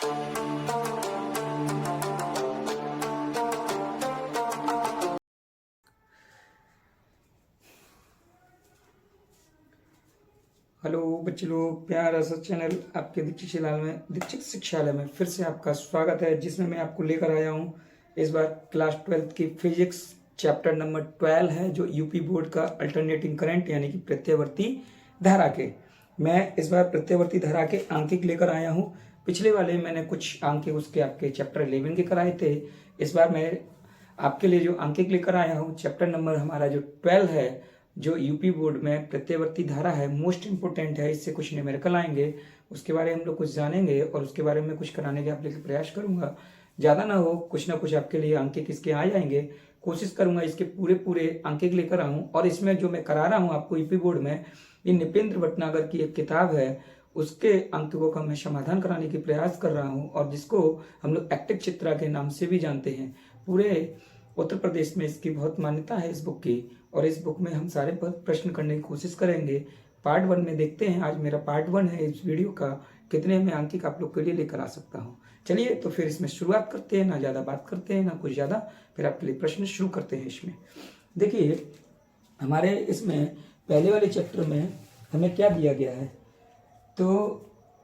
Hello बच्चे लोग, प्यारा सा चैनल आपके दीक्षित शिक्षालय में फिर से आपका स्वागत है, जिसमें मैं आपको लेकर आया हूँ इस बार क्लास 12th की फिजिक्स चैप्टर नंबर 12 है, जो यूपी बोर्ड का अल्टरनेटिंग करंट यानी कि प्रत्यावर्ती धारा के। मैं इस बार प्रत्यावर्ती धारा के आंकिक लेकर आया हूँ। पिछले वाले मैंने कुछ आंकिक उसके आपके चैप्टर 11 के कराए थे। इस बार मैं आपके लिए जो आंकिक लेकर आया हूँ, चैप्टर नंबर हमारा जो 12 है, जो यूपी बोर्ड में प्रत्यावर्ती धारा है, मोस्ट इंपोर्टेंट है। इससे कुछ न्यूमेरिकल आएंगे, उसके बारे में हम लोग कुछ जानेंगे और उसके बारे में कुछ कराने के आप लिए प्रयास करूंगा। ज़्यादा ना हो, कुछ ना कुछ आपके लिए अंकिक इसके आ जाएंगे। कोशिश करूंगा इसके पूरे पूरे अंकिक लेकर आऊँ। और इसमें जो मैं करा रहा हूँ आपको यूपी बोर्ड में, ये नृपेंद्र भटनागर की एक किताब है, उसके अंकों का मैं समाधान कराने की प्रयास कर रहा हूँ, और जिसको हम लोग एक्टिव चित्रा के नाम से भी जानते हैं। पूरे उत्तर प्रदेश में इसकी बहुत मान्यता है इस बुक की, और इस बुक में हम सारे प्रश्न करने की कोशिश करेंगे। पार्ट 1 में देखते हैं, आज मेरा पार्ट 1 है इस वीडियो का, कितने में अंकित आप लोग के लिए लेकर आ सकता हूँ। चलिए तो फिर इसमें शुरुआत करते हैं, ना ज़्यादा बात करते हैं ना कुछ ज़्यादा, फिर आपके लिए प्रश्न शुरू करते हैं। इसमें देखिए, हमारे इसमें पहले वाले चैप्टर में हमें क्या दिया गया है, तो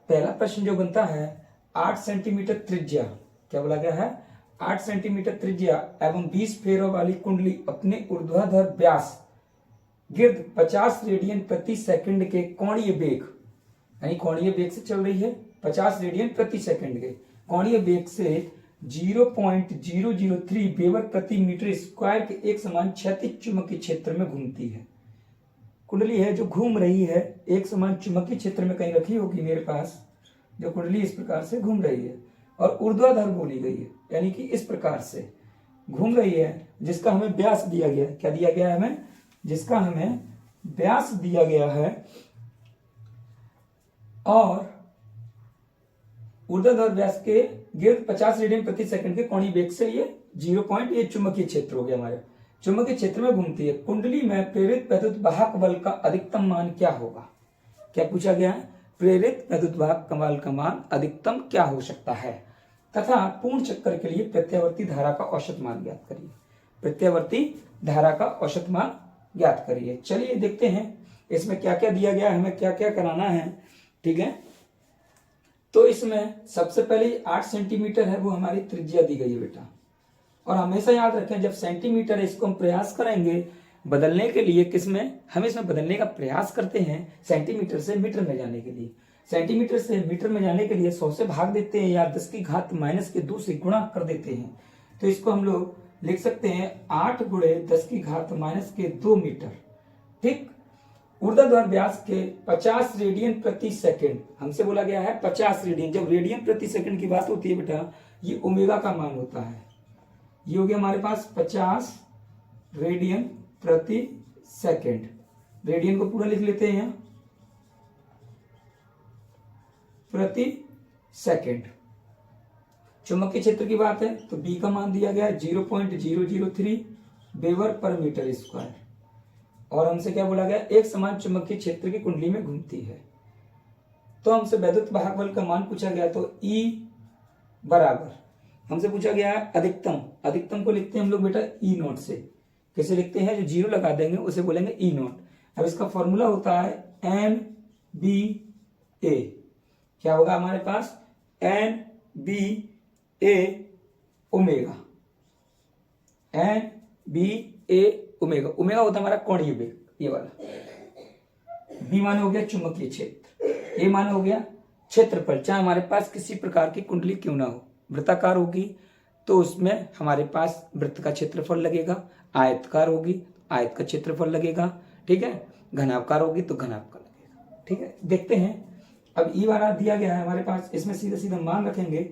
पहला प्रश्न जो बनता है, 8 सेंटीमीटर त्रिज्या, क्या बोला गया है, 8 सेंटीमीटर त्रिज्या एवं 20 फेरों वाली कुंडली अपने ऊर्ध्वाधर व्यास गिर्द 50 रेडियन प्रति सेकंड के कोणीय वेग, यानी कोणीय वेग से चल रही है, 50 रेडियन प्रति सेकंड के कोणीय वेग से 0.003 वेबर प्रति मीटर स्क्वायर के एक समान क्षैतिज चुंबकीय क्षेत्र में घूमती है। कुंडली है जो घूम रही है, एक समान चुंबकीय क्षेत्र में कहीं रखी होगी मेरे पास, जो कुंडली इस प्रकार से घूम रही है और ऊर्ध्वाधर बोली गई है, यानी कि इस प्रकार से घूम रही है, जिसका हमें व्यास दिया गया है। क्या दिया गया है हमें, जिसका हमें व्यास दिया गया है, और ऊर्ध्वाधर व्यास के गिर्द 50 रेडियन प्रति सेकंड के कोणीय वेग से ये 0. ये चुंबकीय क्षेत्र हो गया, हमारे चुंबकीय क्षेत्र में घूमती है। कुंडली में प्रेरित वैद्युत वाहक बल का अधिकतम मान क्या होगा। क्या पूछा गया है, प्रेरित वैद्युत वाहक बल का मान अधिकतम क्या हो सकता है, तथा पूर्ण चक्कर के लिए प्रत्यावर्ती धारा का औसत मान ज्ञात करिए। प्रत्यावर्ती धारा का औसत मान ज्ञात करिए। चलिए देखते हैं इसमें क्या क्या दिया गया है, हमें क्या क्या कराना है। ठीक है, तो इसमें सबसे पहले 8 सेंटीमीटर है, वो हमारी त्रिज्या दी गई है बेटा। और हमेशा याद रखें, जब सेंटीमीटर है इसको हम प्रयास करेंगे बदलने के लिए, किसमें, हम इसमें बदलने का प्रयास करते हैं सेंटीमीटर से मीटर में जाने के लिए। सेंटीमीटर से मीटर में जाने के लिए 100 से भाग देते हैं, या 10 की घात -2 से गुणा कर देते हैं। तो इसको हम लोग लिख सकते हैं 8 गुणे 10 की घात -2 मीटर। ठीक, ऊर्ध्वाधर व्यास के 50 रेडियन प्रति सेकंड, हमसे बोला गया है 50 रेडियन। जब रेडियन प्रति सेकंड की बात होती है बेटा, ये ओमेगा का मान होता है। ये हो गया हमारे पास 50 रेडियन प्रति सेकंड। रेडियन को पूरा लिख लेते हैं यहाँ, प्रति सेकंड। चुंबकीय क्षेत्र की बात है तो बी का मान दिया गया है 0.003 वेबर पर मीटर स्क्वायर। और हमसे क्या बोला गया, एक समान चुंबकीय क्षेत्र की कुंडली में घूमती है। तो हमसे वैद्युत वाहक बल का मान पूछा गया, तो E बराबर हमसे पूछा गया है अधिकतम। अधिकतम को लिखते हैं हम लोग बेटा E नॉट से। कैसे लिखते हैं, जो 0 लगा देंगे उसे बोलेंगे E नॉट। अब इसका फॉर्मूला होता है NBA। क्या होगा हमारे पास, NBA omega. NBA omega, omega होता है हमारा कोणीय वेग, ये वाला। B मान हो गया चुंबकीय क्षेत्र, A मान हो गया क्षेत्रफल। चाहे हमारे पास किसी प्रकार की कुंडली क्यों ना हो, वृत्ताकार होगी तो उसमें हमारे पास वृत्त का क्षेत्रफल लगेगा, आयतकार होगी आयत का क्षेत्रफल लगेगा, ठीक है, घनाकार होगी तो घनाभ का लगेगा। ठीक है, देखते हैं। अब ई वाला दिया गया है हमारे पास, इसमें सीधा सीधा मान रखेंगे।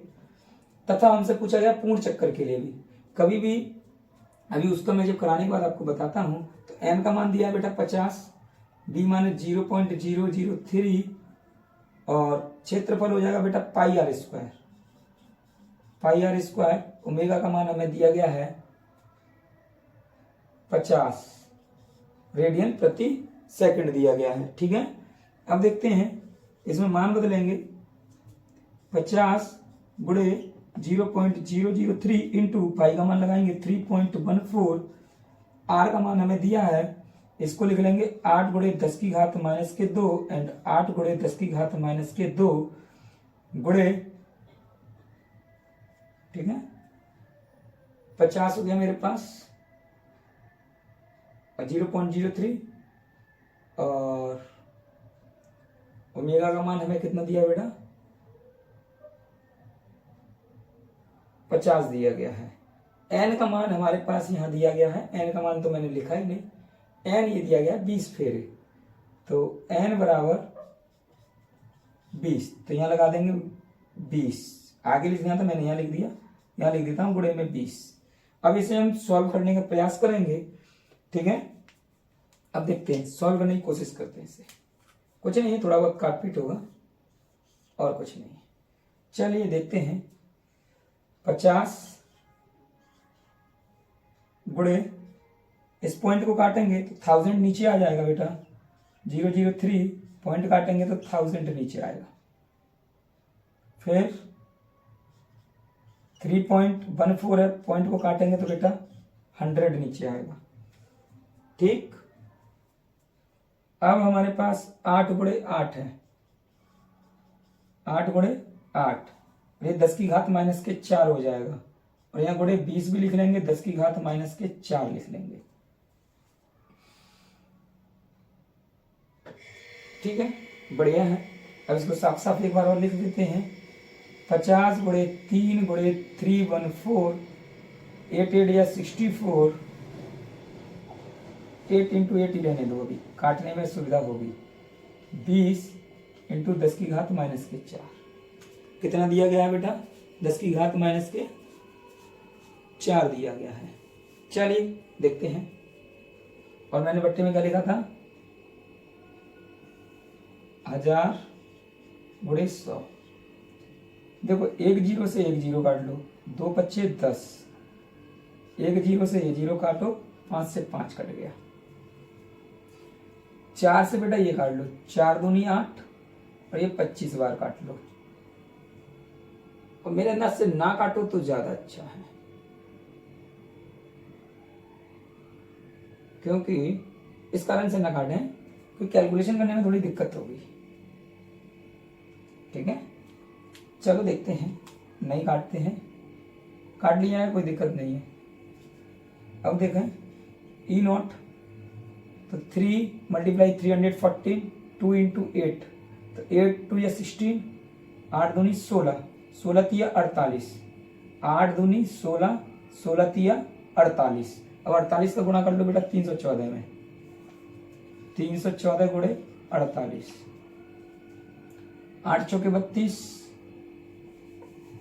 तथा हमसे पूछा गया पूर्ण चक्कर के लिए भी, कभी भी, अभी उसका मैं जब कराने के बाद आपको बताता हूं। तो एन का मान दिया है बेटा 50, डी मान 0.003, और क्षेत्रफल हो जाएगा बेटा pi R square. Pi R square, omega का मान हमें दिया गया है 50 रेडियन प्रति सेकंड दिया गया है। ठीक है, अब देखते हैं इसमें मान बदलेंगे। 50 गुणे 0.003 इंटू पाई का मान लगाएंगे 3.14, आर का मान हमें दिया है, इसको लिख लेंगे 8 गुणे 10 की घात माइनस के 2 एंड 8 गुणे 10 की घात माइनस के 2 गुणे, ठीक है, 50 हो गया मेरे पास, 0.03 और ओमेगा का मान हमें कितना दिया बेटा, 50 दिया गया है। एन का मान हमारे पास यहाँ दिया गया है, एन का मान तो मैंने लिखा ही नहीं, एन ये दिया गया 20 फेरे, तो एन बराबर 20, तो यहाँ लगा देंगे 20, आगे लिखना था मैंने यहाँ लिख दिया, यहाँ लिख देता हूँ गुणे में 20। अब इसे हम सॉल्व करने का प्रयास करेंगे, ठीक है। अब देखते हैं, सॉल्व करने की कोशिश करते हैं इसे, कुछ नहीं, थोड़ा बहुत काटपीट होगा और कुछ नहीं। चलिए देखते हैं, 50 गुणे, इस पॉइंट को काटेंगे तो 1000 नीचे आ जाएगा बेटा, 003 पॉइंट काटेंगे तो 1000 नीचे आएगा, फिर 3.14 है, पॉइंट को काटेंगे तो बेटा 100 नीचे आएगा, ठीक। अब हमारे पास 8 गुणे 8 है, 8 गुणे 8, ये 10 की घात माइनस के 4 हो जाएगा, और यहाँ गुणे 20 भी लिख लेंगे, 10 की घात माइनस के 4 लिख लेंगे, ठीक है, बढ़िया है। अब इसको साफ साफ एक बार और लिख देते हैं, 50 गुणे 3 गुणे 314, 8 8 या 64, 8 इंटू 8 ही रहने दो, अभी काटने में सुविधा होगी, 20 इंटू 10 की घात माइनस के 4, कितना दिया गया है बेटा, 10 की घात माइनस के 4 दिया गया है। चलिए देखते हैं, और मैंने बट्टे में क्या लिखा था, 1000 गुणे 100, देखो एक जीरो से एक जीरो काट लो, 2 पच्चे 10, एक जीरो से ये जीरो काटो, 5 से 5 कट गया, 4 से बेटा ये काट लो, 4 दूनी 8, और ये 25 बार काट लो, और मेरे अंदाज से ना काटो तो ज्यादा अच्छा है, क्योंकि इस कारण से ना काटें क्योंकि कैलकुलेशन करने में थोड़ी दिक्कत होगी, ठीक है। चलो देखते हैं, नहीं काटते हैं, काट लिया है, कोई दिक्कत नहीं है। अब देखें, ई नॉट तो 3 मल्टीप्लाई 314, 2 इंटू 8, तो 8 2 या 16, 8 दूनी 16, 16 तिया 48, 8 दूनी 16, 16 तिया 48, अब 48 का गुणा कर लो बेटा 314 में, 314 गुणे 48, 8 चौके 32।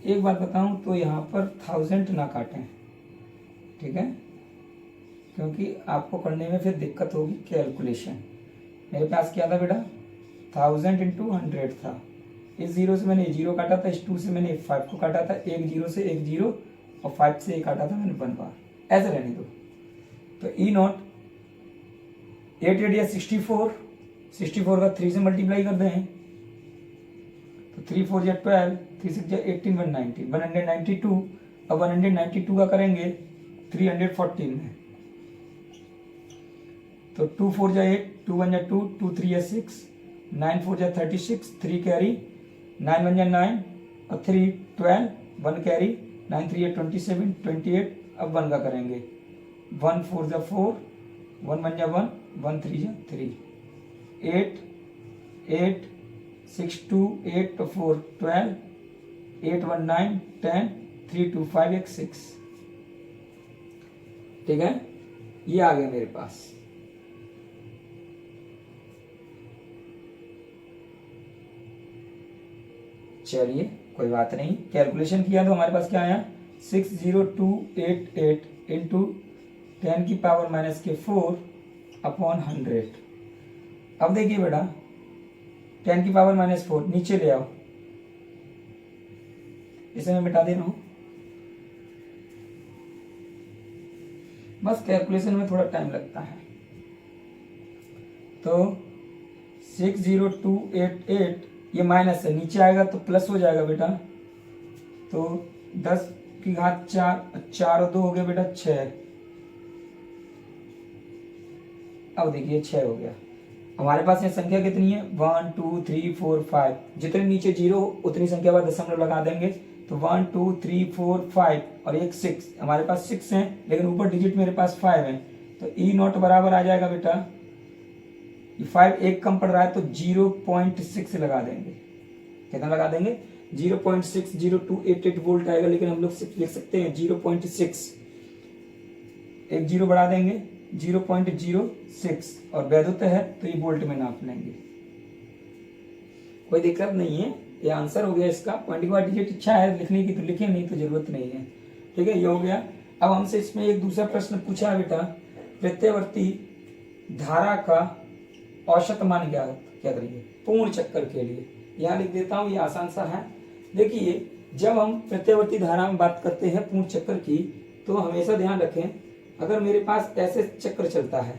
एक बात बताऊं तो यहाँ पर 1000 ना काटें, ठीक है, क्योंकि आपको करने में फिर दिक्कत होगी कैलकुलेशन। मेरे पास क्या था बेटा, 1000 इंटू 100 था, इस जीरो से मैंने जीरो काटा था, इस 2 से मैंने 5 को काटा था, एक जीरो से एक जीरो, और 5 से एक काटा था मैंने 1 बार, ऐसे रहने दो। तो ई नॉट 8 8 या 64, 64 का 3 से मल्टीप्लाई कर दें तो 3 4 या 12, 3 6 या 18, 190, 192। अब 192 का करेंगे 314 में, तो 2 4 या 8, 2 1 या 2, 2 3 या 6, 9 4 या 36, 3 कैरी, 9 1 या 9, और 3 12, 1 कैरी, 9 3 या 27, 28। अब 1 का करेंगे, 1 4 या 4, 1 1 या 1, 1 3 या 3, 8 8 6 2 8 to 4 12, 8 1 9 10, 3 2 5 1 6, ठीक है, ये आ गया मेरे पास। चलिए कोई बात नहीं, कैलकुलेशन किया तो हमारे पास क्या आया, 60288 इंटू 10 की पावर माइनस के 4 अपॉन 100। अब देखिए बेटा, 10 की पावर माइनस 4 नीचे ले आओ, इसे मैं मिटा दे रहा हूं, बस कैलकुलेशन में थोड़ा टाइम लगता है। तो 60288, ये माइनस है, नीचे आएगा तो प्लस हो जाएगा बेटा, तो 10 की घात 4, 4 और 2 हो गया बेटा 6। अब देखिए 6 हो गया। हमारे पास यहाँ संख्या कितनी है 1 2 3 4 5, जितने नीचे जीरो उतनी संख्या बाद दशमलव लगा देंगे। तो 1 2 3 4 5 और एक 6, हमारे पास 6 है लेकिन ऊपर डिजिट मेरे पास 5 है। तो ई नॉट बराबर आ जाएगा बेटा, 5 एक कम पड़ रहा है तो 0.6 लगा देंगे। कितना लगा देंगे 0.602888 वोल्ट आएगा, लेकिन हम लोग लिख सकते हैं 0.6, एक जीरो बढ़ा देंगे 0.06 और वैधुत है तो ये वोल्ट में नाप लेंगे। कोई दिक्कत नहीं है, ये आंसर हो गया इसका। पॉइंट के बाद डिजिट इच्छा है लिखने की तो लिखे, नहीं तो जरूरत नहीं है। ठीक है, ये हो गया। अब हमसे इसमें एक दूसरा प्रश्न पूछा है बेटा, प्रत्यावर्ती धारा का औसत मान क्या करेंगे पूर्ण चक्कर के लिए। यहाँ लिख देता हूँ, ये आसान सा है। देखिए, जब हम प्रत्यावर्ती धारा में बात करते हैं पूर्ण चक्कर की, तो हमेशा ध्यान रखें, अगर मेरे पास ऐसे चक्र चलता है,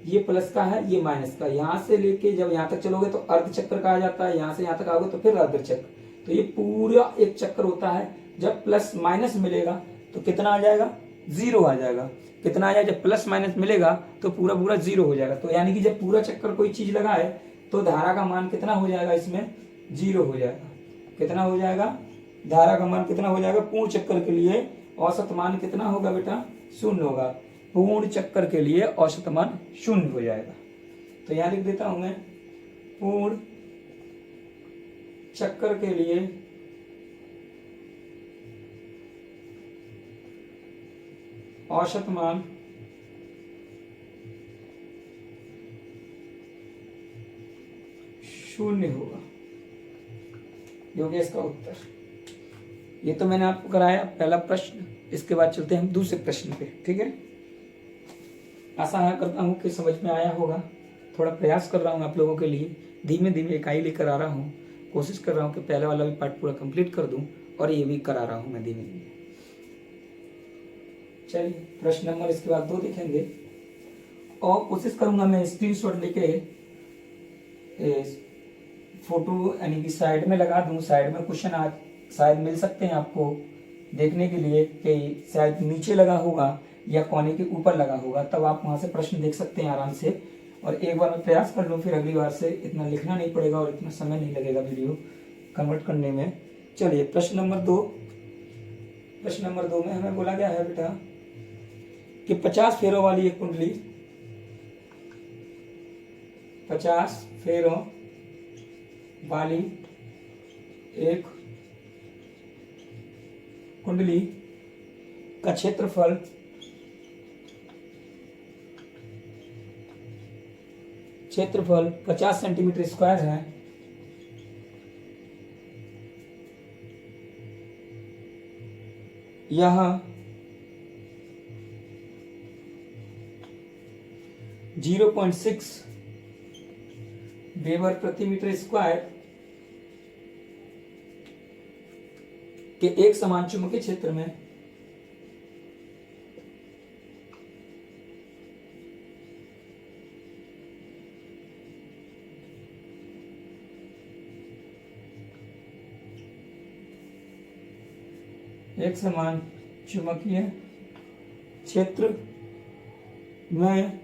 ये प्लस का है ये माइनस का, यहाँ से लेके जब यहाँ तक चलोगे तो अर्ध चक्र कहा जाता है, यहाँ से यहाँ तक आओगे तो फिर अर्ध चक्र। तो ये पूरा एक चक्र होता है। जब प्लस माइनस मिलेगा तो कितना आ जाएगा, जीरो आ जाएगा। कितना आ जाएगा, जब प्लस माइनस मिलेगा तो पूरा पूरा जीरो हो जाएगा। तो यानी कि जब पूरा चक्कर कोई चीज लगाए तो धारा का मान कितना हो जाएगा, इसमें जीरो हो जाएगा। कितना हो जाएगा, धारा का मान कितना हो जाएगा पूर्ण चक्कर के लिए औसत मान कितना होगा बेटा, शून्य होगा। पूर्ण चक्कर के लिए औसत मान शून्य हो जाएगा। तो यहां लिख देता हूं मैं, पूर्ण चक्कर के लिए औसत मान शून्य होगा। ये हो गया इसका उत्तर। ये तो मैंने आपको कराया पहला प्रश्न। इसके बाद चलते हैं हम दूसरे प्रश्न पे। ठीक है, आशा करता हूँ कि समझ में आया होगा। थोड़ा प्रयास कर रहा हूँ आप लोगों के लिए, धीमे धीमे इकाई लेकर आ रहा हूँ। कोशिश कर रहा हूँ कि पहले वाला भी पार्ट पूरा कंप्लीट कर दूं, और ये भी करा रहा हूँ मैं धीमे धीमे। चलिए, प्रश्न नंबर इसके बाद 2 देखेंगे, और कोशिश करूंगा मैं स्क्रीनशॉट लेके फोटो यानी कि साइड में लगा दूं। साइड में क्वेश्चन आज शायद मिल सकते हैं आपको देखने के लिए, कि शायद नीचे लगा होगा या कोने के ऊपर लगा होगा, तब आप वहां से प्रश्न देख सकते हैं आराम से। और एक बार मैं प्रयास कर लूँ, फिर अगली बार से इतना लिखना नहीं पड़ेगा और इतना समय नहीं लगेगा वीडियो कन्वर्ट करने में। चलिए, प्रश्न नंबर 2। प्रश्न नंबर 2 में हमें बोला गया है बेटा कि 50 फेरों वाली एक कुंडली, 50 फेरों वाली एक कुंडली का क्षेत्रफल क्षेत्रफल 50 सेंटीमीटर स्क्वायर है। यह 0.6 वेबर प्रति मीटर स्क्वायर के एक समान चुंबकीय क्षेत्र में एक समान चुंबकीय क्षेत्र में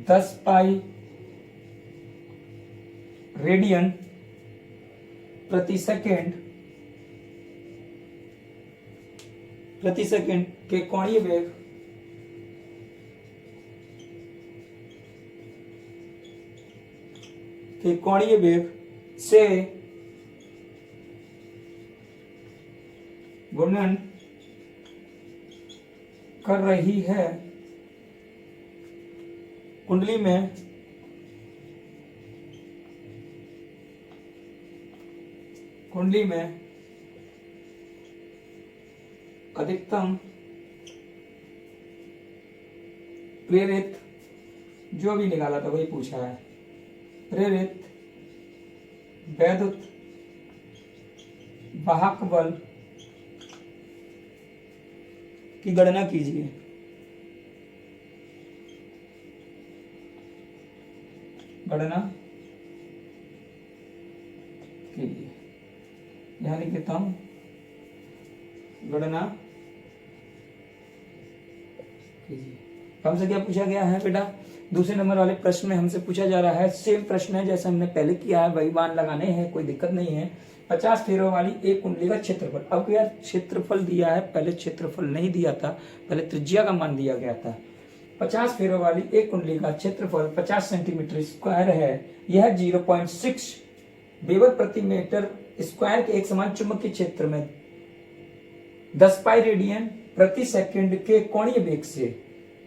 10 पाई रेडियन प्रति सेकेंड के कोणीय वेग से घूर्णन कर रही है। कुंडली में अधिकतम प्रेरित, जो भी निकाला था वही पूछा है, प्रेरित वैद्युत वाहक बल की गणना कीजिए। यहाँ लिख देता हूं, गणना कीजिए। हमसे क्या पूछा गया है बेटा, दूसरे नंबर वाले प्रश्न में हमसे पूछा जा रहा है, सेम प्रश्न है जैसा हमने पहले किया है, वही मान लगाने हैं, कोई दिक्कत नहीं है। 50 फेरों वाली एक कुंडली का क्षेत्रफल। अब यार क्षेत्रफल दिया है, पहले क्षेत्रफल नहीं दिया था, पहले त्रिज्या का मान दिया गया था। 50 फेरों वाली एक कुंडली का क्षेत्रफल 50 सेंटीमीटर स्क्वायर है। यह 0.6 वेबर प्रति मीटर स्क्वायर के एक समान चुंबकीय क्षेत्र में 10 पाई रेडियन प्रति सेकंड के कोणीय वेग से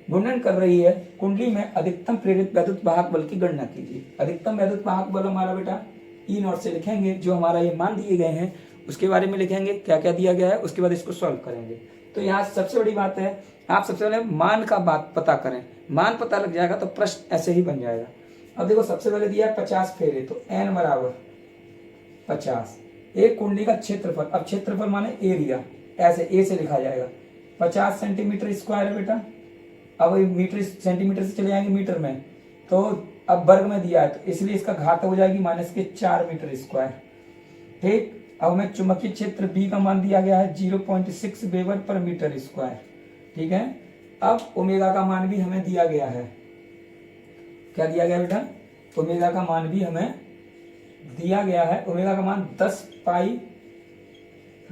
घूर्णन कर रही है। कुंडली में अधिकतम प्रेरित वैद्युत वाहक बल की गणना कीजिए। अधिकतम वैद्युत वाहक बल हमारा बेटा ई नॉट से लिखेंगे, जो हमारा ये मान दिए गए हैं उसके बारे में लिखेंगे, क्या क्या दिया गया है, उसके बाद इसको सॉल्व करेंगे। तो यहाँ सबसे बड़ी बात है, आप सबसे पहले मान का बात पता करें, मान पता लग जाएगा तो प्रश्न ऐसे ही बन जाएगा। अब देखो सबसे पहले दिया है 50 फेरे, तो n बराबर 50। एक कुंडली का क्षेत्रफल, अब क्षेत्रफल माने एरिया, ऐसे ए से लिखा जाएगा। 50 सेंटीमीटर स्क्वायर है बेटा, अब मीटर सेंटीमीटर से चले जाएंगे मीटर में, तो अब वर्ग में दिया है तो इसलिए इसका घात हो जाएगी -4 मीटर स्क्वायर। ठीक, अब हमें चुंबकीय क्षेत्र बी का मान दिया गया है 0.6 वेबर पर मीटर स्क्वायर। ठीक है, अब ओमेगा का मान भी हमें दिया गया है। क्या दिया गया बेटा, ओमेगा का मान भी हमें दिया गया है। ओमेगा का मान 10 पाई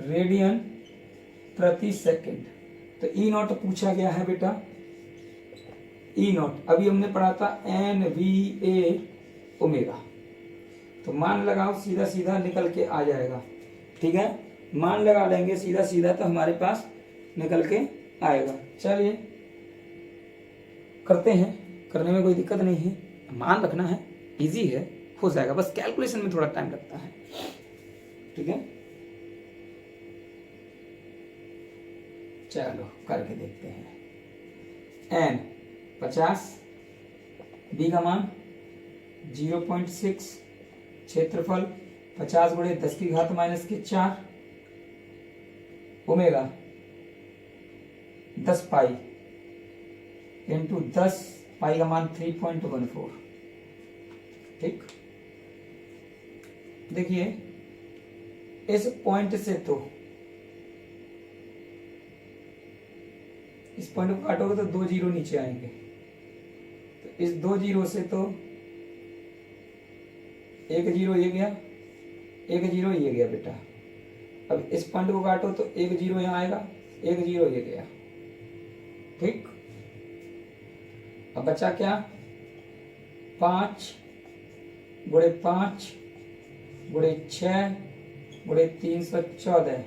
रेडियन प्रति सेकंड। तो ई नॉट पूछा गया है बेटा, ई नॉट अभी हमने पढ़ा था NVA ओमेगा, तो मान लगाओ, सीधा सीधा निकल के आ जाएगा। ठीक है, मान लगा लेंगे सीधा सीधा तो हमारे पास निकल के आएगा। चलिए करते हैं, करने में कोई दिक्कत नहीं है, मान रखना है, इजी है, हो जाएगा, बस कैलकुलेशन में थोड़ा टाइम लगता है। ठीक है, चलो करके देखते हैं। n 50, बी का मान 0.6, क्षेत्रफल 50 गुणे 10 की घात -4, ओमेगा 10 पाई इंटू 10 पाई का मान 3.14। ठीक, देखिए इस पॉइंट से तो इस पॉइंट को काटोगे तो 2 जीरो नीचे आएंगे, तो इस 2 जीरो से तो 1 जीरो ये गया, 1 जीरो ये गया बेटा। अब इस पॉइंट को काटो तो 1 जीरो यहाँ आएगा, 1 जीरो ये गया। ठीक, अब बचा क्या, 5 गुणे 5 गुणे 6 गुणे 314,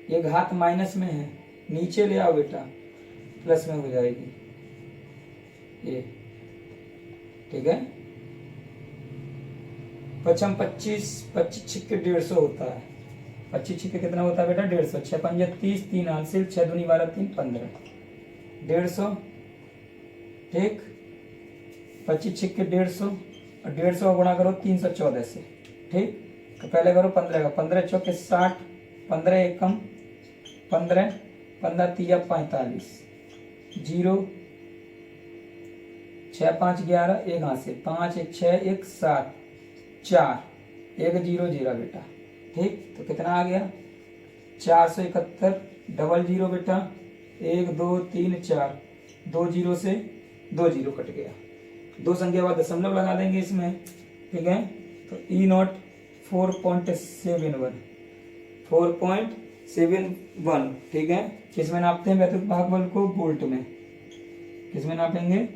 ये घात माइनस में है, नीचे ले आओ बेटा, प्लस में हो जाएगी ये। ठीक है, 55 25 25 छिक्के 150 होता है। 25 छिक्के कितना होता है बेटा, 150। 6 पंजे 30, 3 हासिल, 6 दूनी 12, 3 15, 150। ठीक, 25 छिक्के 150 और 150 का गुणा करो 314 से। ठीक, तो पहले करो 15 का, 15 चौके 60, 15 एकम 15, 15 तिया 45, 0, 6 5 11, 1 हासिल, 5 1 6 1 7, 4 1 0 0 बेटा। ठीक, तो कितना आ गया, 471, डबल जीरो बेटा, 1 2 3 4, 2 जीरो से 2 जीरो कट गया, 2 संख्या बाद दशमलव लगा देंगे इसमें। ठीक है, तो ई नॉट 4.71, 4.71। ठीक है, किसमें नापते हैं वैद्युत वाहक बल को, वोल्ट में। किसमें नापेंगे,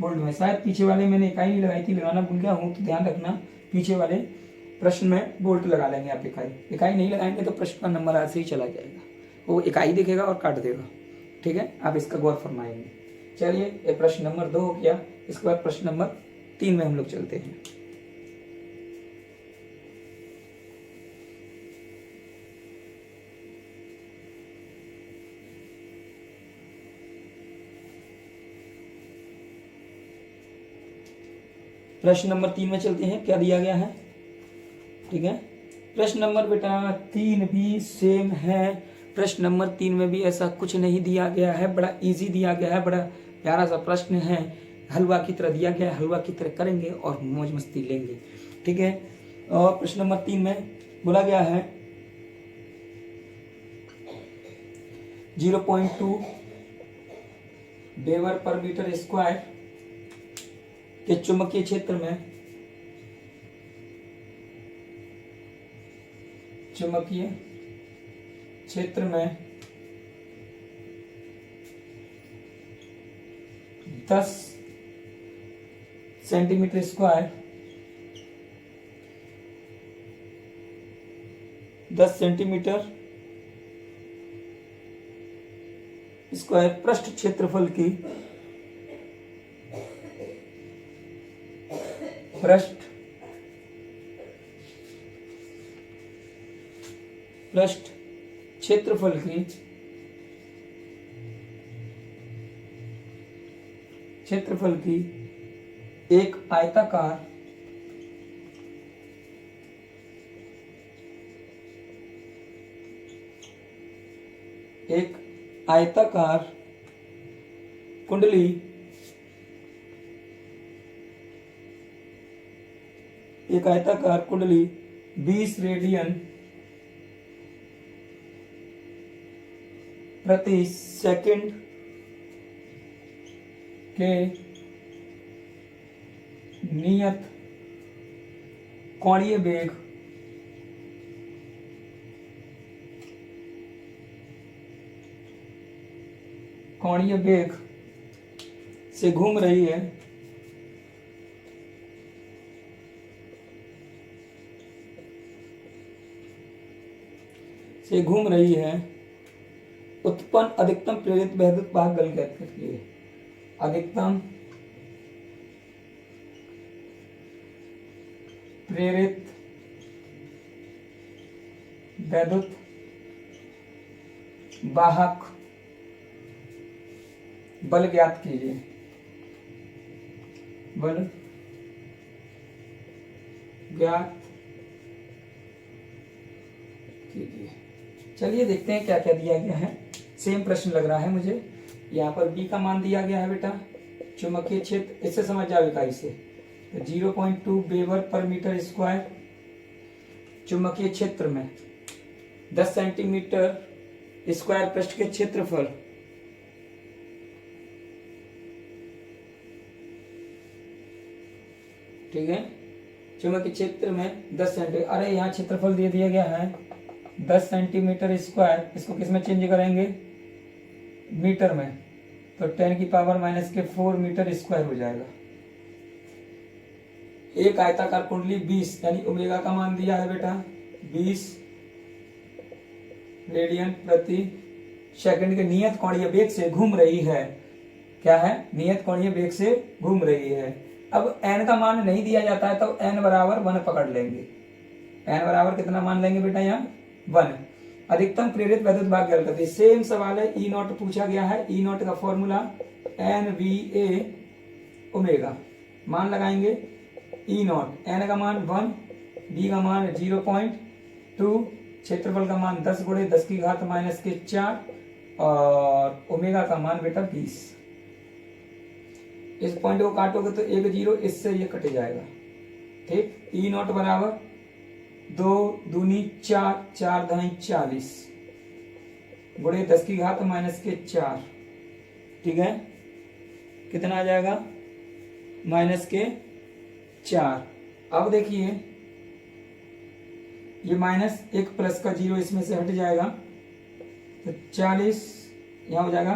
वोल्ट में। शायद पीछे वाले मैंने इकाई नहीं लगाई थी, लगाना भूल गया हूँ, तो ध्यान रखना, पीछे वाले प्रश्न में वोल्ट लगा लेंगे आप। इकाई नहीं लगाएंगे तो प्रश्न का नंबर ऐसे ही चला जाएगा, वो इकाई दिखेगा और काट देगा। ठीक है, आप इसका गौर फरमाएंगे। चलिए, ये प्रश्न नंबर 2 हो गया। इसके बाद प्रश्न नंबर 3 में हम लोग चलते हैं। प्रश्न नंबर 3 में चलते हैं, क्या दिया गया है। ठीक है, प्रश्न नंबर बेटा 3 भी सेम है। प्रश्न नंबर 3 में भी ऐसा कुछ नहीं दिया गया है, बड़ा इजी दिया गया है, बड़ा प्यारा सा प्रश्न है, हलवा की तरह दिया गया है, हलवा की तरह करेंगे और मौज मस्ती लेंगे। ठीक है, और प्रश्न नंबर 3 में बोला गया है 0.2 वेबर पर मीटर स्क्वायर के चुंबकीय क्षेत्र में 10 सेंटीमीटर स्क्वायर 10 सेंटीमीटर स्क्वायर पृष्ठ क्षेत्रफल की पृष्ठ क्षेत्रफल की एक आयताकार कुंडली 20 रेडियन प्रति सेकंड के नियत कोणीय वेग से घूम रही है उत्पन्न अधिकतम प्रेरित वैद्युत वाहक बल ज्ञात करिए। अधिकतम प्रेरित वैद्युत वाहक बल ज्ञात कीजिए। बल ज्ञात कीजिए। चलिए देखते हैं क्या क्या दिया गया है। सेम प्रश्न लग रहा है मुझे। यहाँ पर बी का मान दिया गया है बेटा, चुंबकीय क्षेत्र, इससे समझ जाओ इकाई से। तो 0.2 वेबर पर मीटर स्क्वायर चुंबकीय क्षेत्र में 10 सेंटीमीटर स्क्वायर पृष्ठ के क्षेत्रफल ठीक है। चुंबकीय क्षेत्र में 10 सेंटीमीटर, अरे यहाँ क्षेत्रफल दे दिया गया है 10 सेंटीमीटर स्क्वायर। इसको किस में चेंज करेंगे? मीटर में। तो 10⁻⁻⁴ मीटर स्क्वायर हो जाएगा। एक आयताकार कुंडली 20 यानी ओमेगा का मान दिया है बेटा 20 रेडियन प्रति सेकंड के नियत कोणीय वेग से घूम रही है। क्या है? नियत कोणीय वेग से घूम रही है। अब n का मान नहीं दिया जाता है तो n बराबर 1 पकड़ लेंगे। n बराबर कितना मान लेंगे बेटा? यहाँ 1। अधिकतम प्रेरित वैद्युत भाग ज्ञात करते हैं। सेम सवाल है, E नॉट पूछा गया है। E नॉट का फॉर्मूला NVA ओमेगा। मान लगाएंगे E नॉट, n का मान 1, B का मान 0.2, क्षेत्रफल का मान 10 × 10⁻⁻⁴ और ओमेगा का मान बेटा 20। इस पॉइंट को काटोगे तो 1 0, इससे ये कट जाएगा। ठीक। E नॉट बराबर 2 दूनी 4, 4 धाई 40 × 10⁻⁻⁴। ठीक है, कितना आ जाएगा? -4। अब देखिए ये माइनस एक प्लस का 0 इसमें से हट जाएगा तो 40 यहाँ हो जाएगा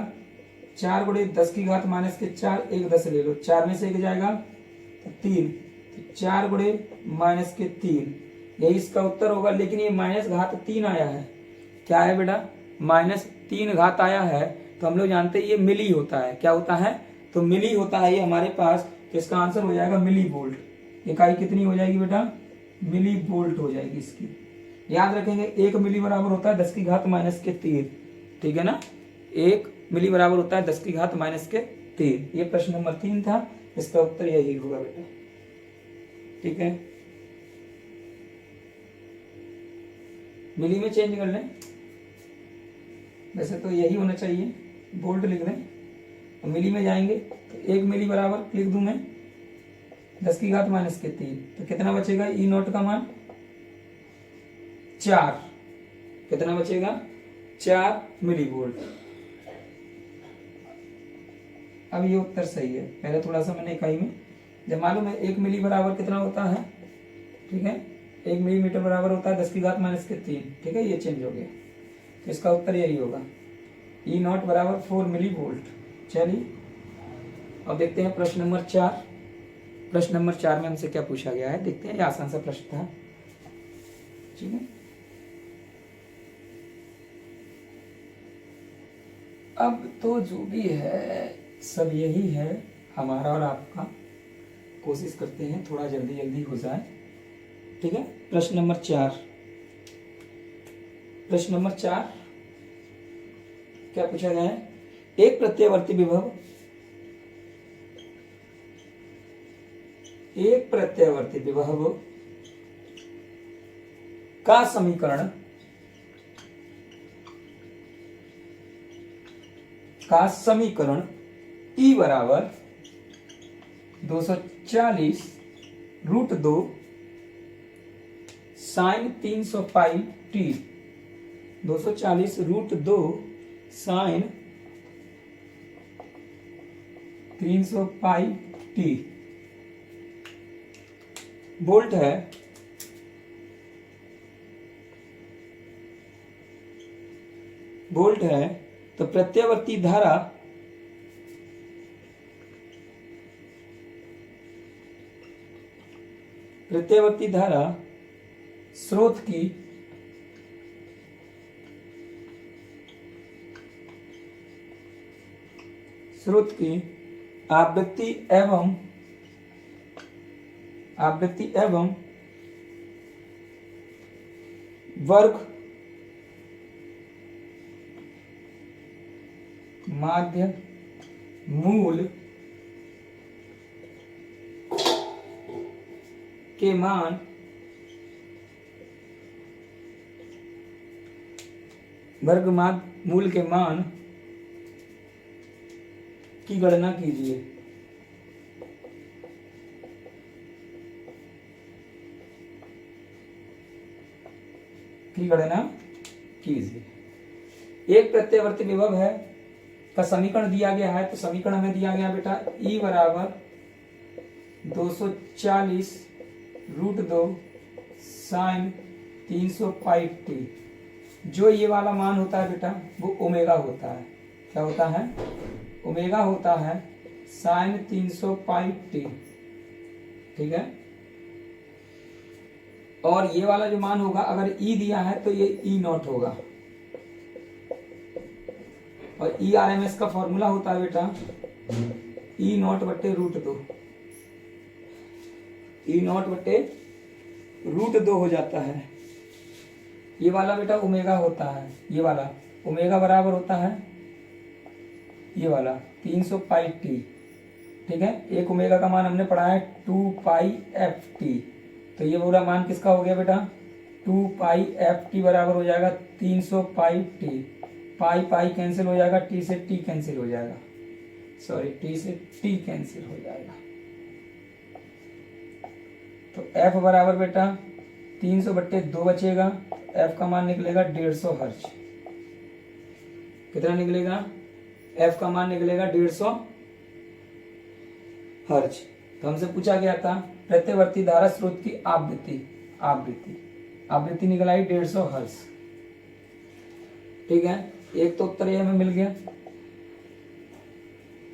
4 × 10⁻⁻⁴, एक 10 ले लो, 4 में से एक जाएगा तो 3, तो 4 × -3, यही इसका उत्तर होगा। लेकिन ये -3 आया है। क्या है बेटा? -3 घात आया है। तो हम लोग जानते हैं ये मिली होता है। क्या होता है? तो मिली होता है ये हमारे पास। तो इसका आंसर हो जाएगा मिली वोल्ट। इकाई कितनी हो जाएगी बेटा? मिली वोल्ट हो जाएगी इसकी। याद रखेंगे 1 मिली बराबर होता है 10⁻⁻3। ठीक है ना? 1 मिली बराबर होता है 10⁻⁻3। ये प्रश्न नंबर 3 था। इसका उत्तर यही होगा बेटा। ठीक है, मिली में चेंज कर लें। वैसे तो यही होना चाहिए, वोल्ट लिख दें। तो मिली में जाएंगे तो 1 मिली बराबर लिख दूं मैं 10⁻⁻3। तो कितना बचेगा? E नॉट का मान 4। कितना बचेगा? 4 मिली वोल्ट। अब ये उत्तर सही है। पहले थोड़ा सा मैंने इकाई में, जब मालूम है 1 मिली बराबर कितना होता है, ठीक है, 1 मिलीमीटर बराबर होता है 10 की घात माइनस के 3, ठीक है, ये चेंज हो गया। तो इसका उत्तर यही होगा, ई नॉट बराबर 4 मिली वोल्ट। चलिए अब देखते हैं प्रश्न नंबर 4। प्रश्न नंबर 4 में हमसे क्या पूछा गया है, देखते हैं। ये आसान सा प्रश्न था, ठीक है। अब तो जो भी है सब यही है, हमारा और आपका। कोशिश करते हैं थोड़ा जल्दी जल्दी हो जाए, ठीक है। प्रश्न नंबर 4, प्रश्न नंबर 4 क्या पूछा गया है, एक प्रत्यावर्ती विभव, एक प्रत्यावर्ती विभव का समीकरण, E बराबर 240 root 2 sign 300 pi T, 240 root 2 sign 300 pi T volt है। वोल्ट है तो प्रत्यावर्ती धारा स्रोत की आवृत्ति एवं वर्ग माध्य मूल के मान मूल के मान की गणना कीजिए। एक प्रत्यावर्ती विभव है का समीकरण दिया गया है, तो समीकरण हमें दिया गया बेटा E बराबर 240 रूट 2 साइन 300 पाई टी। जो ये वाला मान होता है बेटा वो ओमेगा होता है। क्या होता है? ओमेगा होता है साइन 300 पाई टी, ठीक है। और ये वाला जो मान होगा, अगर E दिया है तो ये E नॉट होगा। और ERMS का फॉर्मूला होता है बेटा E नॉट बट्टे रूट 2, E नॉट बट्टे रूट 2 हो जाता है। ये वाला बेटा ओमेगा होता है, ये वाला ओमेगा बराबर होता है ये वाला 300 पाई टी, ठीक है। एक ओमेगा का मान हमने पढ़ा है 2 पाई एफ टी, तो ये पूरा मान किसका हो गया बेटा 2 पाई एफ टी बराबर हो जाएगा 300 पाई टी। पाई पाई कैंसिल हो जाएगा, टी से टी कैंसिल हो जाएगा, सॉरी टी से टी कैंसिल हो जाएगा। तो एफ बराबर बेटा 300 बट्टे 2 बचेगा, एफ का मान निकलेगा 150 हर्ट्ज। कितना निकलेगा? एफ का मान निकलेगा 150 हर्ट्ज। तो हमसे पूछा गया था प्रत्यावर्ती धारा स्रोत की आवृत्ति निकल आई 150 हर्ट्ज, ठीक है। एक तो उत्तर ये हमें मिल गया,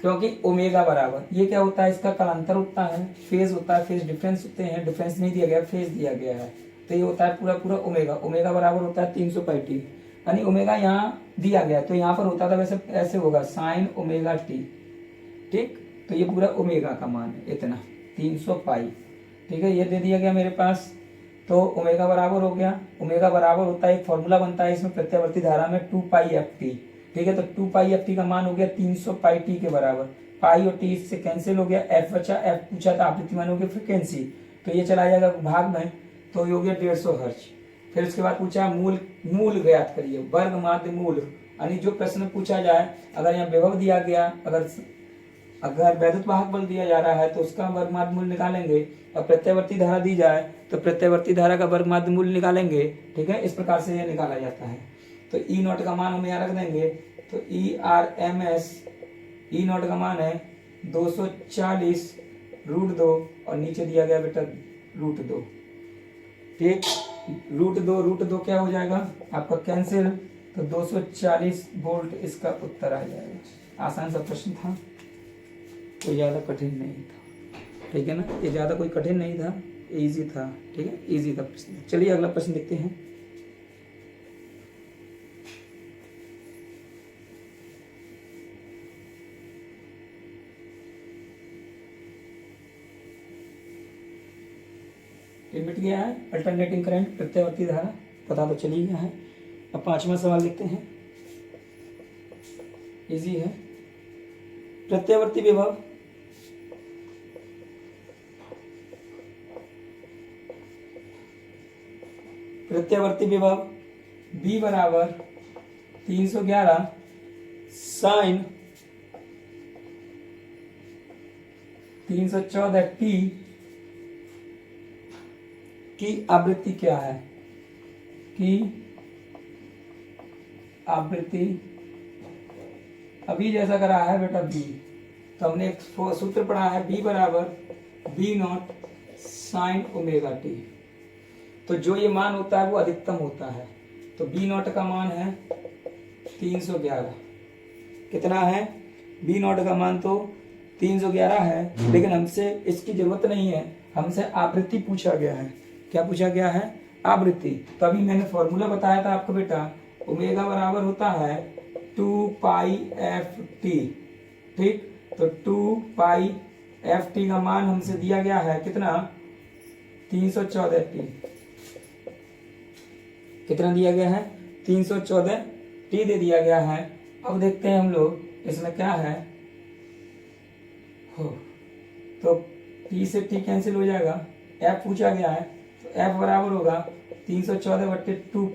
क्योंकि ओमेगा बराबर ये क्या होता है, इसका कालांतर होता है, फेज होता है, फेज डिफरेंस होते हैं, डिफरेंस नहीं दिया गया, फेज दिया गया है, तो ये होता है पूरा पूरा ओमेगा। ओमेगा बराबर होता है 300 पाई टी, यानी ओमेगा यहाँ दिया गया तो यहाँ पर होता था, वैसे ऐसे होगा साइन ओमेगा टी, ठीक। तो ये पूरा ओमेगा का मान है इतना 300 पाई, ठीक है। ये दे दिया गया मेरे पास, तो ओमेगा बराबर हो गया। ओमेगा बराबर होता है, एक फॉर्मूला बनता है इसमें प्रत्यावर्ती धारा में 2 पाई एफ टी, ठीक है। तो 2 पाई एफ टी का मान हो गया 300 पाई टी के बराबर। पाई और टी इससे कैंसिल हो गया, एफ बचा, एफ पूछा था आवृत्ति मान हो गया फ्रिक्वेंसी, तो ये चला जाएगा भाग में, तो ये हो गया 150 हर्ट्ज। फिर उसके बाद पूछा मूल ज्ञात करिए, वर्ग माध्य मूल, यानी जो प्रश्न पूछा जाए, अगर यहाँ विभव दिया गया, अगर वैद्युत वाहक बल दिया जा रहा है तो उसका वर्ग माध्य मूल निकालेंगे, और प्रत्यावर्ती धारा दी जाए तो प्रत्यावर्ती धारा का वर्ग माध्य मूल निकालेंगे, ठीक है। इस प्रकार से ये निकाला जाता है। तो ई नॉट का मान हम यहाँ रख देंगे, तो ERMS ई नॉट का मान है 240√2 और नीचे दिया गया बेटा √2। ठीक, √2 क्या हो जाएगा आपका कैंसिल, तो 240 वोल्ट इसका उत्तर आ जाएगा। आसान सा प्रश्न था, कोई ज्यादा कठिन नहीं था। ठीक है ना, ये ज्यादा कोई कठिन नहीं था, इजी था। ठीक है, इजी था प्रश्न। चलिए अगला प्रश्न देखते हैं। ये मिट गया है, अल्टरनेटिंग करंट प्रत्यावर्ती धारा पता तो चली गया है। अब 5वां सवाल देखते हैं, इजी है। प्रत्यावर्ती विभव B बराबर 311 साइन 314 t की आवृत्ति क्या है? की आवृत्ति अभी जैसा करा है बेटा B, तो हमने एक सूत्र पढ़ा है B बराबर B0 साइन ओमेगा t। तो जो ये मान होता है वो अधिकतम होता है, तो B0 का मान है 311। कितना है? B0 का मान तो 311 है, लेकिन हमसे इसकी जरूरत नहीं है, हमसे आवृत्ति पूछा गया है। क्या पूछा गया है? आवृत्ति। तो अभी मैंने फॉर्मूला बताया था आपको बेटा, ओमेगा बराबर होता है 2πft। ठीक, तो 2πft का मान हमसे दिया गया है कितना? 314t। कितना दिया गया है? 314t दे दिया गया है। अब देखते हैं हम लोग इसमें क्या है। हो तो t से t कैंसिल हो जाएगा, f पूछा गया है, तो f बराबर होगा 314/2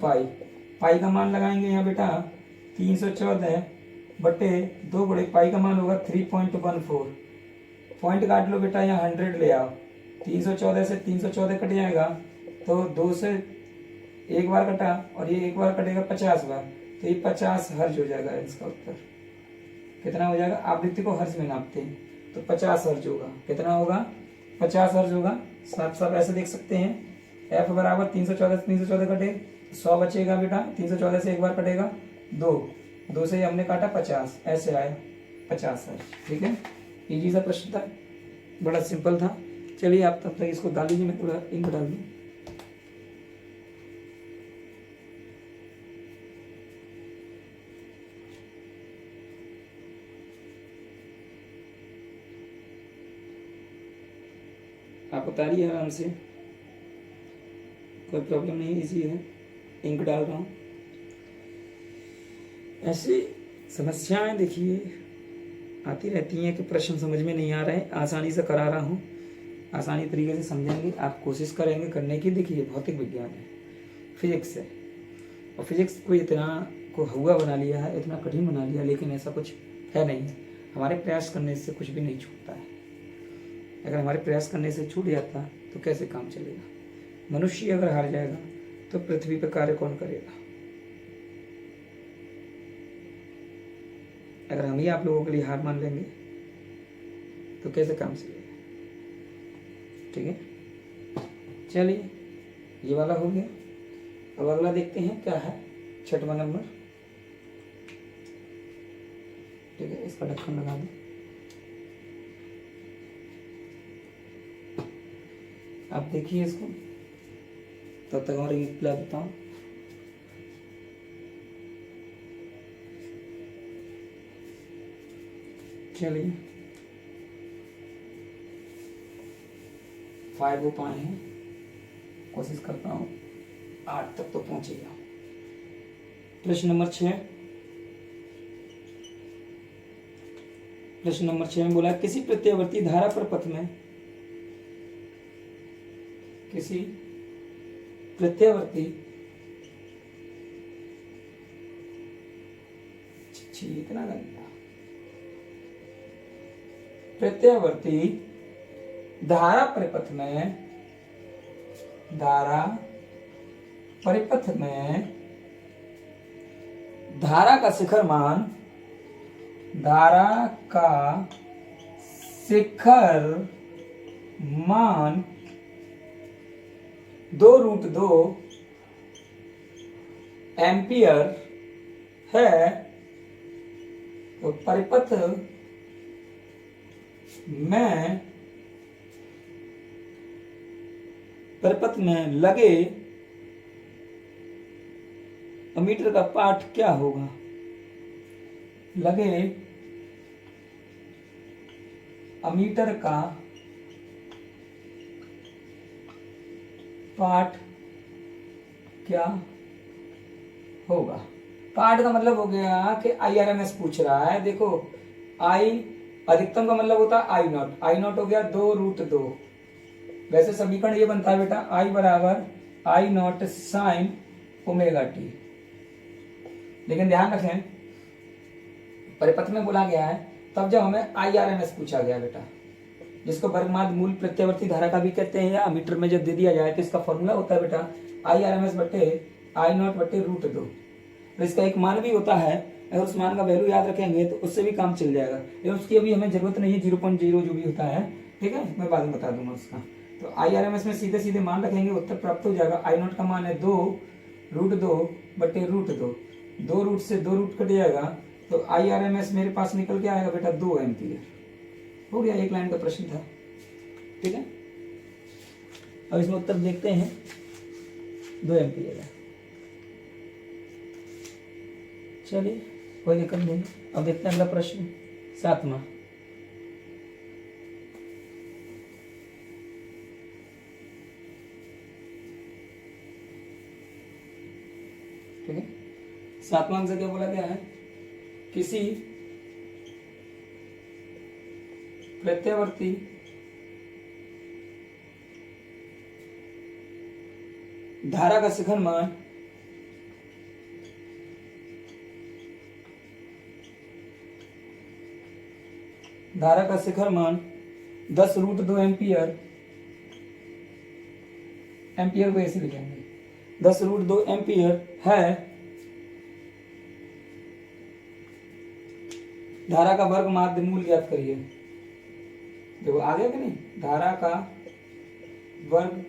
पाई का मान लगाएंगे यहाँ बेटा 314/2 गुणे पाई का मान होगा 3.14। पॉइंट काट लो बेटा, यहाँ 100 ले आओ। 314 से 314 कट जाएगा, तो 2 से एक बार कटा और ये एक बार कटेगा 50 बार, तो ये 50 हर्ज हो जाएगा। इसका उत्तर कितना हो जाएगा? आवृत्ति को हर्ज में नापते हैं, तो 50 हर्ज होगा। कितना होगा? 50 हर्ज होगा। साफ साफ ऐसे देख सकते हैं, f बराबर 314 कटे 100 बचेगा बेटा, 314 से एक बार कटेगा 2 से हमने काटा 50, ऐसे आया 50 हर्ज। ठीक है, इजी सा प्रश्न था, बड़ा सिंपल था। चलिए आप तब तक इसको डाल लीजिए, मैं थोड़ा इंक डाल दूँ। आप उतारिए आराम से, कोई प्रॉब्लम नहीं, इजी है। इंक डाल रहा हूँ। ऐसी समस्याएं देखिए आती रहती हैं कि प्रश्न समझ में नहीं आ रहे हैं, आसानी से करा रहा हूँ, आसानी तरीके से समझेंगे आप, कोशिश करेंगे करने की। देखिए भौतिक विज्ञान है, फिजिक्स है, और फिजिक्स को इतना को हुआ बना लिया है, इतना कठिन बना लिया, लेकिन ऐसा कुछ है नहीं। हमारे प्रयास करने से कुछ भी नहीं छूटता है। अगर हमारे प्रयास करने से छूट जाता तो कैसे काम चलेगा? मनुष्य अगर हार जाएगा तो पृथ्वी पर कार्य कौन करेगा? अगर हम ही आप लोगों के लिए हार मान लेंगे तो कैसे काम चलेगा? ठीक है, चलिए ये वाला हो गया। अब अगला देखते हैं क्या है, 6वां नंबर। ठीक है, इसका ढक्कन लगा दें। आप देखिए इसको, तब तक हमारे पिला देता हूँ। चलिए 5 हो पाए हैं, कोशिश करता हूँ 8 तक तो पहुंचेगा। प्रश्न नंबर 6। प्रश्न नंबर 6 में बोला, किसी प्रत्यावर्ती धारा पर पथ में, किसी प्रत्यावर्ती इतना गंदा प्रत्यावर्ती धारा परिपथ में, धारा परिपथ में धारा का शिखर मान धारा का शिखर मान 2√2 एम्पियर है तो परिपथ में लगे अमीटर का पाठ क्या होगा। लगे अमीटर का पाठ क्या होगा। पाठ का मतलब हो गया कि IRMS पूछ रहा है। देखो आई अधिकतम का मतलब होता है आई नॉट हो गया 2√2। वैसे समीकरण ये बनता है बेटा आई बराबर आई नॉट साइन ओमेगा टी, लेकिन ध्यान रखें परिपथ में बोला गया है तब जब हमें IRMS पूछा गया बेटा, जिसको वर्गमाद मूल प्रत्यावर्ती धारा का भी कहते हैं, या मीटर में जब दे दिया जाए तो इसका फॉर्मूला होता है बेटा IRMS बटे आई नॉट बटे √2। तो इसका एक मान भी होता है, अगर उस मान का वैल्यू याद रखेंगे तो उससे भी काम चल जाएगा, लेकिन उसकी अभी हमें जरूरत नहीं है। 0.0 जो भी होता है, ठीक है, मैं बाद में बता दूंगा उसका। तो IRMS में सीधे सीधे मान रखेंगे, उत्तर प्राप्त हो जाएगा। आई नॉट का मान है 2√2 बटे √2, 2 रूट से 2 रूट कट जाएगा तो IRMS मेरे पास निकल के आएगा बेटा 2 एम्पियर। हो गया, एक लाइन का प्रश्न था, ठीक है। अब इसमें उत्तर देखते हैं, 2 एम्पियर है। चलिए कोई दिक्कत नहीं। अब देखते हैं अगला प्रश्न 7वां। ठीक है, 7वां अंक से क्या बोला गया है, किसी प्रत्यावर्ती धारा का शिखर मान धारा का शिखर मान 10√2 एम्पियर को ऐसे लिखेंगे 10√2 एम्पियर है। धारा का वर्ग माध्य मूल ज्ञात करिए। देखो आ गया कि नहीं, धारा का वर्ग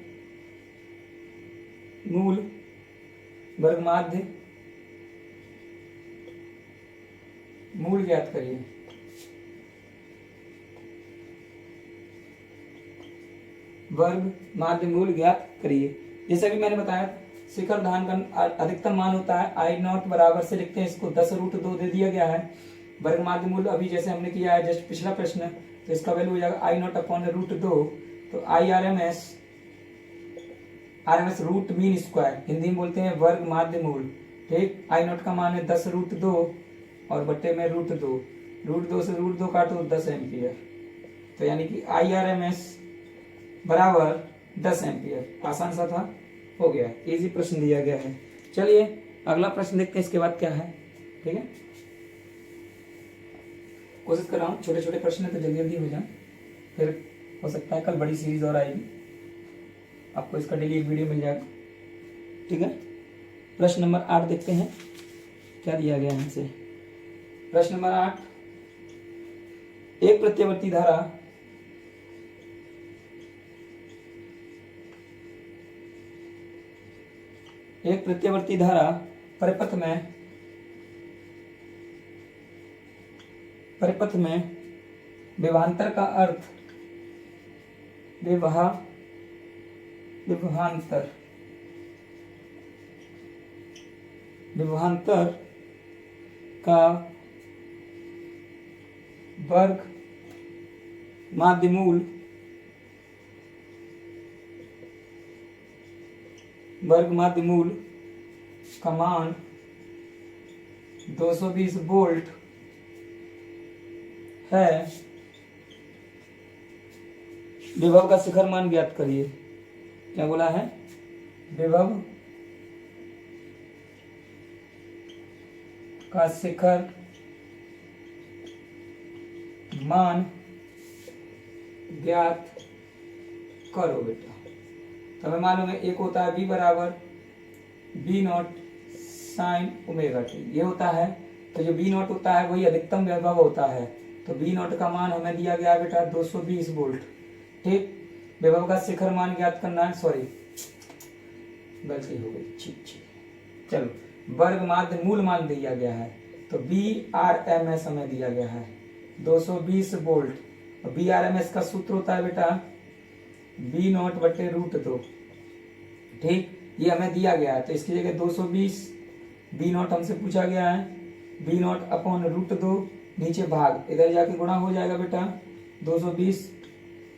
मूल वर्ग माध्य मूल ज्ञात करिए। वर्ग माध्य मूल ज्ञात करिए। जैसे भी मैंने बताया शिखर धान का अधिकतम मान होता है आई नॉट बराबर से लिखते हैं इसको 10√2 दे दिया गया है। वर्ग माध्य मूल अभी जैसे हमने किया है जस्ट पिछला प्रश्न, तो इसका वैल्यू हो जाएगा आई नॉट अपॉन √2। तो RMS root mean square, Hindi में बोलते हैं वर्ग माध्य मूल, ठीक। आई नॉट का मान है 10√2 और बट्टे में √2, √2 से √2 काटो 10 एम्पियर। तो यानी कि IRMS बराबर 10 एम्पियर। आसान सा था, हो गया, इजी प्रश्न दिया गया है। चलिए अगला प्रश्न देखते हैं इसके बाद क्या है, ठीक है। कोशिश कर रहा हूँ छोटे छोटे प्रश्न तो जल्दी जल्दी हो जाए, फिर हो सकता है कल बड़ी सीरीज और आएगी, आपको इसका डेली एक वीडियो मिल जाएगा, ठीक है। प्रश्न नंबर 8 देखते हैं क्या दिया गया है हमसे। प्रश्न नंबर 8, एक प्रत्यावर्ती धारा परिपथ में विभवांतर का अर्थ विभवांतर का वर्ग माध्य मूल का मान 220 वोल्ट है। विभव का शिखर मान ज्ञात करिए। क्या बोला है, विभव का शिखर मान ज्ञात करो बेटा। तो हमें मालूम है एक होता है V बराबर V not sine omega T, ये होता है तो जो बी नॉट होता है वही अधिकतम वैभव होता है। तो बी नॉट का मान हमें दिया गया है बेटा 220 वोल्ट। ठीक, वैभव का शिखर मान ज्ञात करना है, सॉरी गलती हो गई, ठीक ठीक। चलो, वर्ग माध्य मूल मान दिया गया है, तो बी आर एम एस हमें दिया गया है 220 वोल्ट। और बी आर एम एस का सूत्र होता है बेटा बी नॉट बटे √2। ठीक, ये हमें दिया गया है, तो इसकी जगह 220 बी नॉट हमसे पूछा गया है, बी नॉट अपॉन √2, नीचे भाग, इधर जाके गुणा हो जाएगा बेटा 220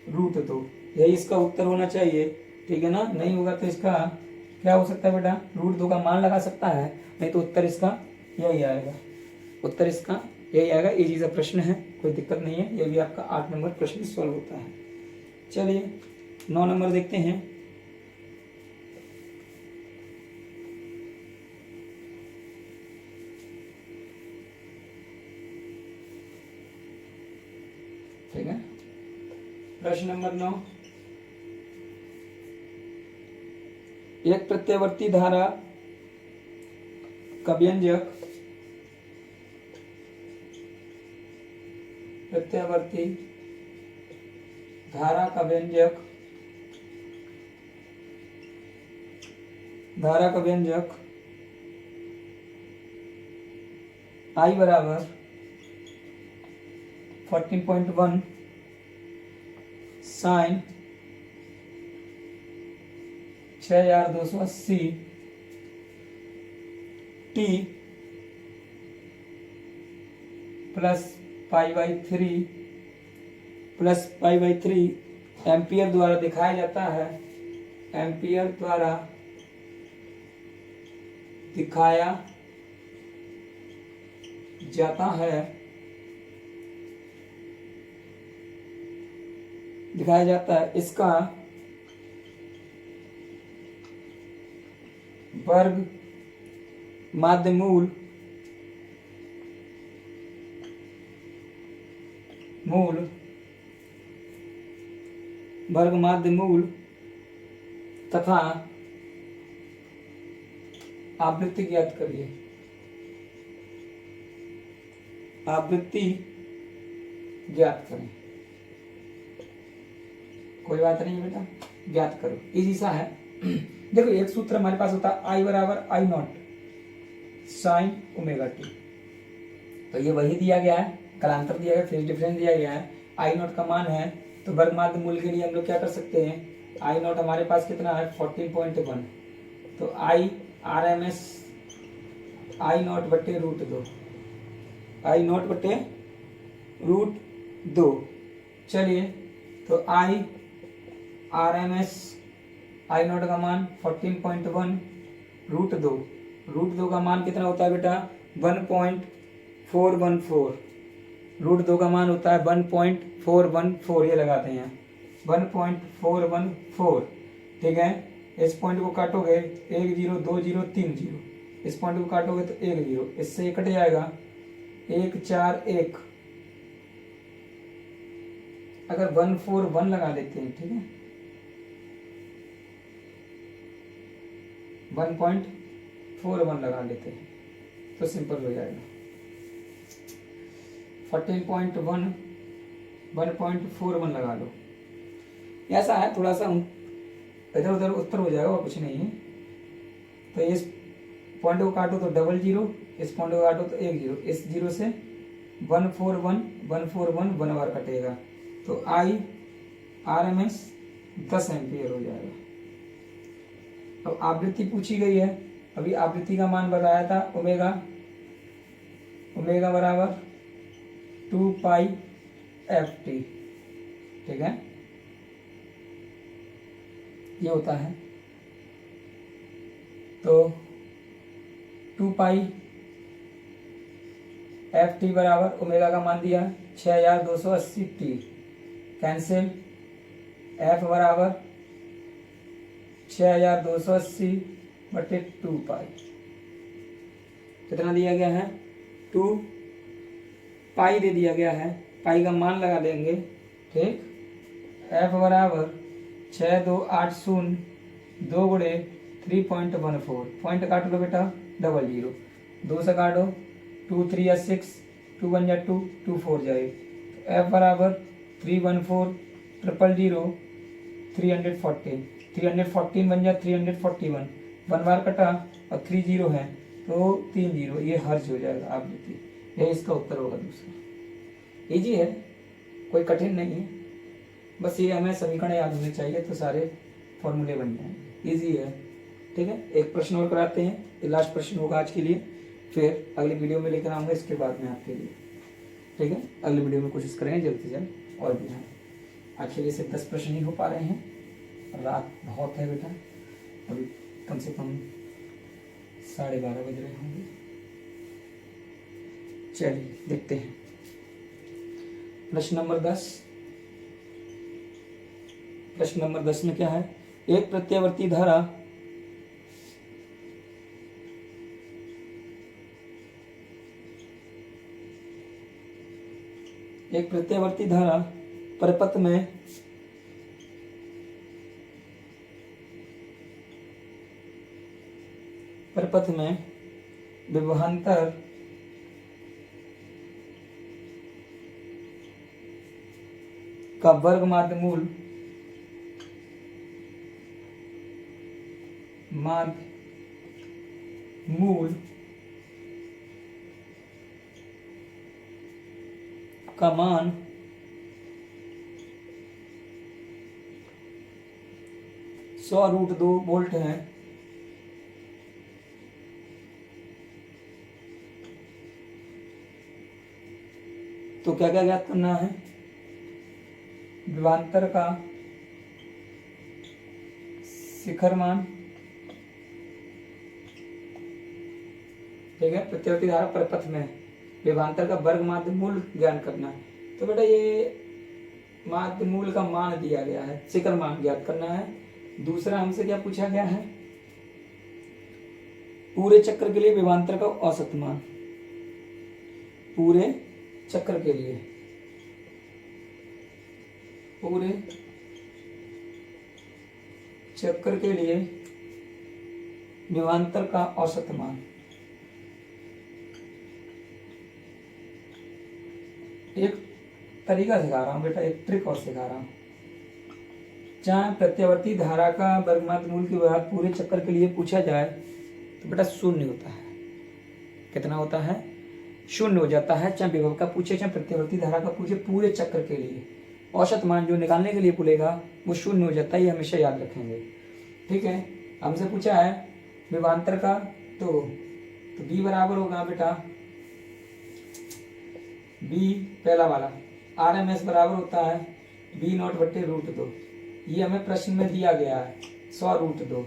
√2। यही इसका उत्तर होना चाहिए। ठीक है ना, नहीं होगा तो इसका क्या हो सकता है बेटा, √2 का मान लगा सकता है, नहीं तो उत्तर इसका यही आएगा, उत्तर इसका यही आएगा। इजी सा प्रश्न है, कोई दिक्कत नहीं है, ये भी आपका 8 नंबर प्रश्न सॉल्व होता है। चलिए 9 नंबर देखते हैं। ठीक है, प्रश्न नंबर 9, एक प्रत्यावर्ती धारा का व्यंजक प्रत्यावर्ती धारा का व्यंजक I बराबर 14.1 साइन 6280 t प्लस π/3 एम्पियर द्वारा दिखाया जाता है, एम्पियर द्वारा दिखाया जाता है, इसका वर्ग माध्य मूल वर्ग माध्य मूल तथा आवृत्ति ज्ञात करिए। आवृत्ति ज्ञात करें, कोई बात नहीं बेटा, ज्ञात करो, इजी सा है। देखो एक सूत्र हमारे पास होता है I बराबर I not sine omega T, तो ये वही दिया गया है, कालांतर दिया गया, फेज डिफरेंस दिया गया है, I नॉट का मान है, तो वर्ग माध्य मूल के लिए हम लोग क्या कर सकते हैं, I नॉट हमारे पास कितना है 14.1, तो I RMS I नॉट बटे √2, I नॉट बटे √2। चलिए, तो I RMS I नॉट का मान 14.1 √2 का मान कितना होता है बेटा 1.414, √2 का मान होता है 1.414, ये लगाते हैं 1.414। ठीक है, इस पॉइंट को काटोगे 1 0 2 0 3 0, इस पॉइंट को काटोगे तो 1 0, इससे कट जाएगा 1 4 1, अगर 141 लगा देते हैं, ठीक है 1.41 लगा लेते हैं तो सिंपल हो जाएगा, 14.1 1.41 लगा लो, ऐसा है, थोड़ा सा इधर उधर उत्तर हो जाएगा और कुछ नहीं है। तो इस पॉइंट को काटो तो 00, इस पॉइंट को काटो तो 1 0, इस 0 से 141 1 बार कटेगा, तो I RMS 10 एम्पियर हो जाएगा। अब आवृत्ति पूछी गई है, अभी आवृत्ति का मान बताया था ओमेगा बराबर 2π/ft, ठीक है, ये होता है, तो 2π/ft बराबर ओमेगा का मान दिया 6280 t, कैंसिल, f बराबर 6280 बटे 2π, कितना दिया गया है 2π दे दिया गया है, पाई का मान लगा देंगे। ठीक, f बराबर 6280 2 × 3.14, पॉइंट काट लो बेटा 00, 2 से काटो 2 3 या 6, 2 1 या 2, 2 4 जाए। F बराबर 314 000 314, 314 बन जाए 341, 1 बार कटा और 3 जीरो है तो 3 जीरो, ये हर्ज हो जाएगा। आप देखिए, यह इसका उत्तर होगा दूसरा। इजी है, कोई कठिन नहीं है, बस ये हमें समीकरण याद होने चाहिए तो सारे फॉर्मूले बन जाएंगे। इजी है, ठीक है। एक प्रश्न और कराते हैं, ये लास्ट प्रश्न होगा आज के लिए, फिर अगली वीडियो में लेकर आऊंगा इसके बाद में आपके लिए, ठीक है। अगली वीडियो में कोशिश करेंगे जल्द से जल्द और भी हैं। आज के लिए सिर्फ 10 प्रश्न ही हो पा रहे हैं, रात बहुत है बेटा, अभी कम से कम 12:30 बज रहे होंगे। चलिए देखते हैं प्रश्न नंबर 10। प्रश्न नंबर 10 में क्या है, एक प्रत्यावर्ती धारा परिपथ में विभवांतर का वर्ग माध्य मूल का मान 100√2 वोल्ट है, तो क्या क्या ज्ञात करना है, विभवांतर का शिखर मान, ठीक है। प्रत्यावर्ती धारा परिपथ में विभवांतर का वर्ग माध्य मूल ज्ञान करना है। तो बेटा ये माध्य मूल का मान दिया गया है, शिखर मान ज्ञात करना है। दूसरा हमसे क्या पूछा गया है, पूरे चक्र के लिए विभवांतर का औसत मान, पूरे चक्र के लिए, पूरे चक्र के लिए विभवांतर का औसत मान। एक तरीका सिखा रहा हूं बेटा, एक ट्रिक और सिखा रहा हूं। जहां प्रत्यावर्ती धारा का वर्गमात्र मूल की व्यवहार पूरे चक्र के लिए पूछा जाए तो बेटा शून्य होता है। कितना होता है? शून्य हो जाता है। चाहे विभव का पूछे चाहे प्रत्यावर्ती धारा का पूछे, पूरे चक्र के लिए औसत मान जो निकालने के लिए बोलेगा वो शून्य हो जाता है। ये हमेशा याद रखेंगे, ठीक है। हमसे पूछा है विभवांतर का, तो बी बराबर होगा बेटा, बी पहला वाला RMS बराबर होता है B0/√2। ये हमें प्रश्न में दिया गया है 100√2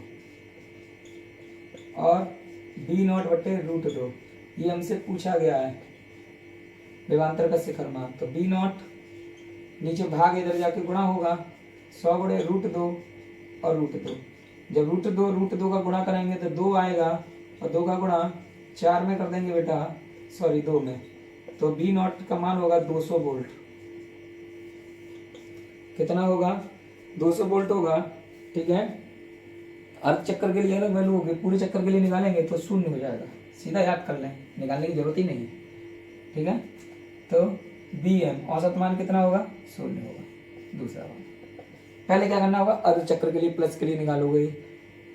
और B0/√2 ये हमसे पूछा गया है विभवांतर का शिखर मान। तो B0 नीचे भाग इधर जाके गुणा होगा 100/√2 और √2। जब √2 का गुणा करेंगे तो 2 आएगा और 2 का गुणा 4 में कर देंगे बेटा, सॉरी 2 में, तो B0 का मान होगा 200 वोल्ट। कितना होगा? 200 वोल्ट होगा, ठीक है। अर्ध चक्र के लिए अलग वैल्यू होगी, पूरे चक्कर के लिए निकालेंगे तो शून्य हो जाएगा। सीधा याद कर लें, निकालने की जरूरत ही नहीं है, ठीक है। तो BM औसत मान कितना होगा? शून्य होगा। दूसरा मान पहले क्या करना होगा, अर्ध चक्र के लिए प्लस के लिए निकालोगे,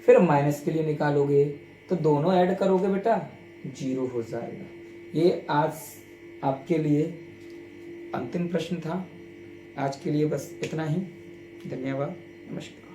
फिर माइनस के लिए निकालोगे, तो दोनों ऐड करोगे बेटा 0 हो जाएगा। ये आज आपके लिए अंतिम प्रश्न था। आज के लिए बस इतना ही। धन्यवाद, नमस्कार।